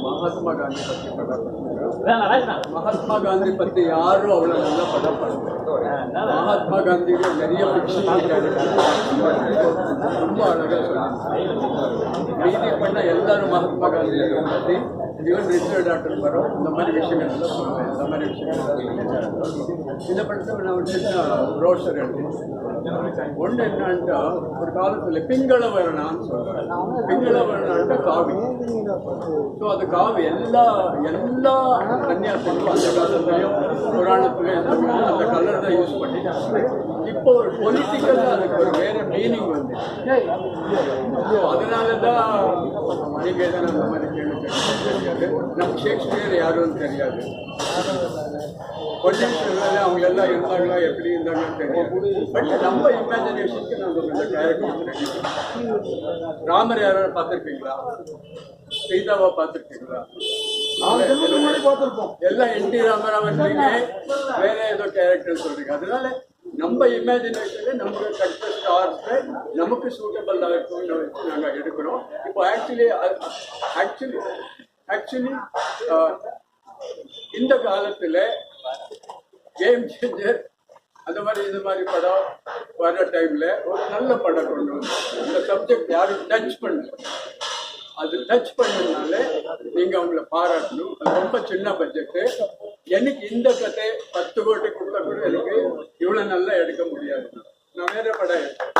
மகாத்மா காந்தி பற்றி படம் மகாத்மா காந்தி பற்றி யாரும் அவ்வளோ நல்லா படம் பண்ணுறாங்க. மகாத்மா காந்திக்கு நிறைய ஃபிக்ஷன் ரொம்ப அழகாக சொல்லி மீதி பண்ண எல்லாரும் மகாத்மா காந்தி பற்றி ஈவன் ரிச்சர்ட் டாக்டர் வரும் இந்த மாதிரி விஷயங்கள் எல்லாம் சொல்லுவேன். இந்த மாதிரி விஷயங்கள் இந்த படத்தை நான் ஒரு சின்ன ரோஷர் எடுத்தேன். ஒன்று என்னன்னா ஒரு காலத்தில் பிங்கள வர்ணான்னு சொல்கிறேன். பிங்கள வர்ணான்ட்டு காவி. ஸோ அது காவி எல்லா கன்னியாசங்களும் அந்த காலத்துலையும் புராணத்துலையும் அந்த கலர் தான் யூஸ் பண்ணிட்டாங்க. இப்போ ஒரு பொலிட்டிக்கலாக அதுக்கு ஒரு வேறு மீனிங் வந்து ஸோ அதனால தான் நீங்கள் எதனா அந்த மாதிரி கேள்வி தெரியாது. நம்ம ஷேக்ஸ்பியர் யாரும் தெரியாது. பொலிட்டிஷியன் அவங்க எல்லாம் இருந்தாங்களா எப்படி இருந்தாங்கன்னு தெரியாது. பட் நம்ம இமேஜினேஷனுக்கு நம்ம கொஞ்சம் கேரக்டர். ராமர் யாராவது பார்த்துருக்கீங்களா? சீதாவை பார்த்துருக்கீங்களா? எல்லாம் என்டி ராமராவன் வேற ஏதோ கேரக்டர் சொல்றீங்க. அதனால நம்ம இமேஜினேஷன்ல நமக்கு கட்ட ஸ்டார்ஸ் நமக்கு சூட்டபிள் இருக்கும்னு வச்சு நாங்கள் எடுக்கிறோம். இப்போ ஆக்சுவலி இந்த காலத்தில் கேம் சேஞ்சர் அந்த மாதிரி இந்த மாதிரி படம் வர்ற டைமில் ஒரு நல்ல படம் கொண்டு வந்து அந்த சப்ஜெக்ட் யாரும் டச் பண்ணல. அது டச் பண்ணதுனால நீங்கள் அவங்கள பாராட்டணும். அது ரொம்ப சின்ன பட்ஜெட்டு. எனக்கு இந்த கதை 10 கோடி கொடுத்தா கூட எனக்கு இவ்வளோ நல்லா எடுக்க முடியாது. நான் வேற படம் எடுத்தேன்.